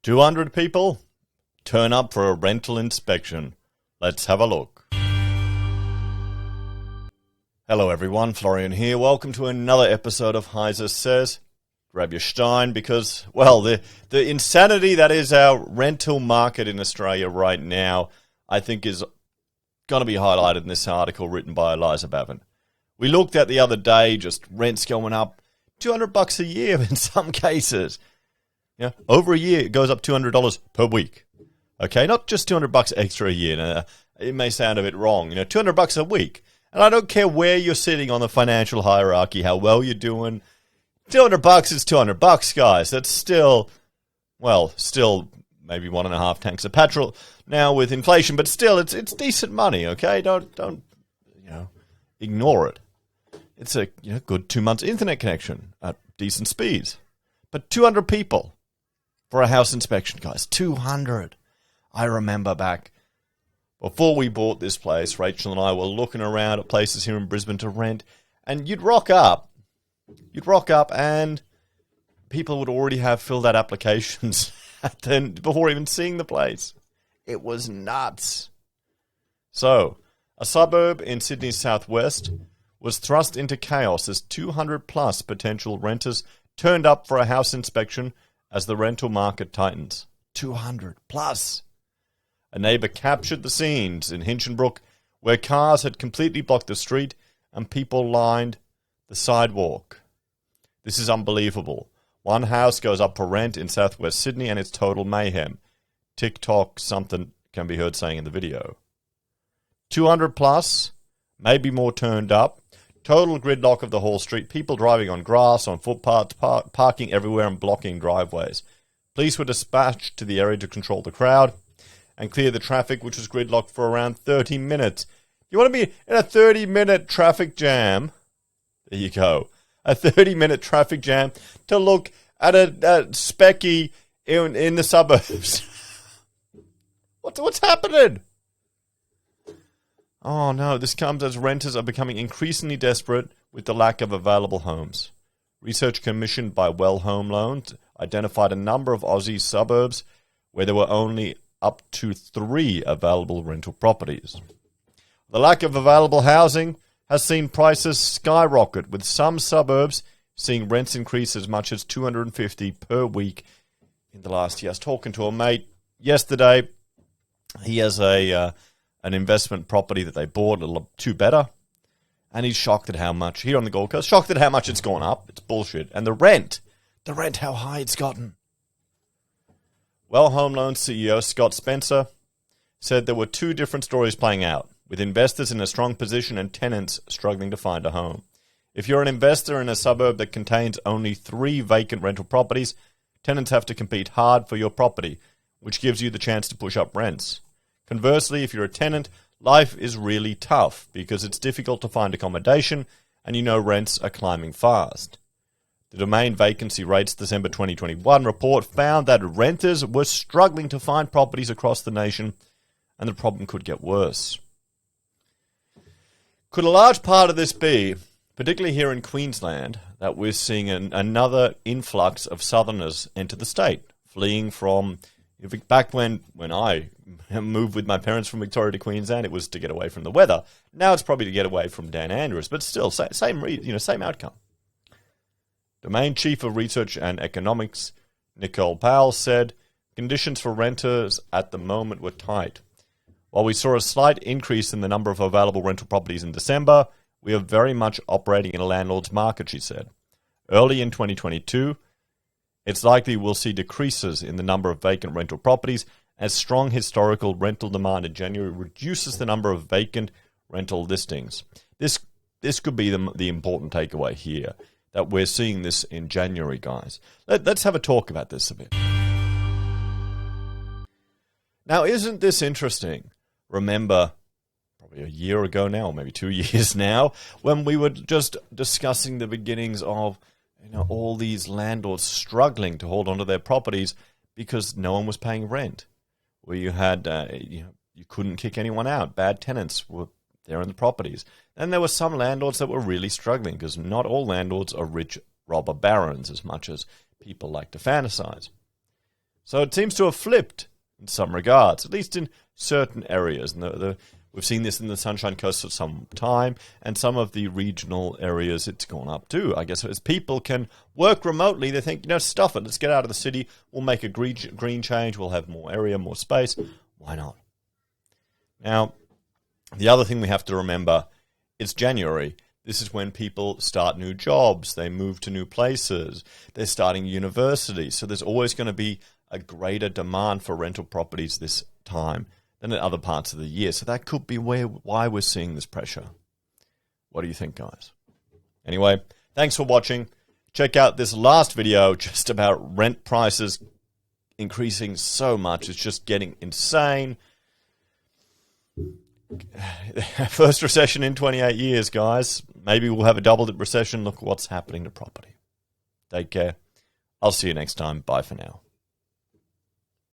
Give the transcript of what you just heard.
200 people turn up for a rental inspection. Let's have a look. Hello everyone, Florian here. Welcome to another episode of HeiseSays. Grab your stein because, well, the insanity that is our rental market in Australia right now, I think is going to be highlighted in this article written by Eliza Bavin. We looked at the other day, just rents going up $200 a year in some cases. Yeah, over a year, it goes up $200 per week. Okay, not just $200 extra a year. Now, it may sound a bit wrong. $200 a week. And I don't care where you're sitting on the financial hierarchy, how well you're doing. $200 is $200, guys. That's still maybe 1.5 tanks of petrol now with inflation, but still, it's decent money. Okay, don't ignore it. It's a good 2 months internet connection at decent speeds, but 200 people for a house inspection, guys. 200. I remember back before we bought this place, Rachel and I were looking around at places here in Brisbane to rent, and you'd rock up and people would already have filled out applications before even seeing the place. It was nuts. So, a suburb in Sydney's southwest was thrust into chaos as 200 plus potential renters turned up for a house inspection as the rental market tightens. 200 plus. A neighbour captured the scenes in Hinchinbrook where cars had completely blocked the street and people lined the sidewalk. This is unbelievable. One house goes up for rent in southwest Sydney and it's total mayhem. TikTok something can be heard saying in the video. 200 plus, maybe more turned up. Total gridlock of the whole street. People driving on grass, on footpaths, parking everywhere and blocking driveways. Police were dispatched to the area to control the crowd and clear the traffic, which was gridlocked for around 30 minutes. You want to be in a 30-minute traffic jam? There you go. A 30-minute traffic jam to look at a specky in the suburbs. What's happening? Oh no, this comes as renters are becoming increasingly desperate with the lack of available homes. Research commissioned by Well Home Loans identified a number of Aussie suburbs where there were only up to 3 available rental properties. The lack of available housing has seen prices skyrocket, with some suburbs seeing rents increase as much as $250 per week in the last year. I was talking to a mate yesterday. He has an investment property that they bought, a 2-bedder, and he's shocked at how much, here on the Gold Coast, shocked at how much it's gone up. It's bullshit. And the rent, how high it's gotten. Well Home Loans CEO Scott Spencer said there were 2 different stories playing out, with investors in a strong position and tenants struggling to find a home. If you're an investor in a suburb that contains only 3 vacant rental properties, tenants have to compete hard for your property, which gives you the chance to push up rents. Conversely, if you're a tenant, life is really tough because it's difficult to find accommodation and rents are climbing fast. The Domain Vacancy Rates December 2021 report found that renters were struggling to find properties across the nation and the problem could get worse. Could a large part of this be, particularly here in Queensland, that we're seeing another influx of southerners enter the state, fleeing from... Back when I moved with my parents from Victoria to Queensland, it was to get away from the weather. Now it's probably to get away from Dan Andrews, but still, same outcome. Domain Chief of Research and Economics, Nicole Powell, said conditions for renters at the moment were tight. While we saw a slight increase in the number of available rental properties in December, we are very much operating in a landlord's market, she said. Early in 2022, it's likely we'll see decreases in the number of vacant rental properties as strong historical rental demand in January reduces the number of vacant rental listings. This could be the important takeaway here, that we're seeing this in January, guys. Let's have a talk about this a bit. Now, isn't this interesting? Remember, probably a year ago now, or maybe 2 years now, when we were just discussing the beginnings of all these landlords struggling to hold onto their properties because no one was paying rent. Where you had, you couldn't kick anyone out. Bad tenants were there in the properties. And there were some landlords that were really struggling because not all landlords are rich robber barons as much as people like to fantasize. So it seems to have flipped in some regards, at least in certain areas. And we've seen this in the Sunshine Coast for some time, and some of the regional areas it's gone up too. I guess as people can work remotely, they think, stuff it, let's get out of the city, we'll make a green change, we'll have more area, more space. Why not? Now, the other thing we have to remember, it's January. This is when people start new jobs, they move to new places, they're starting universities. So there's always going to be a greater demand for rental properties this time than in other parts of the year. So that could be why we're seeing this pressure. What do you think, guys? Anyway, thanks for watching. Check out this last video just about rent prices increasing so much. It's just getting insane. First recession in 28 years, guys. Maybe we'll have a double recession. Look what's happening to property. Take care. I'll see you next time. Bye for now.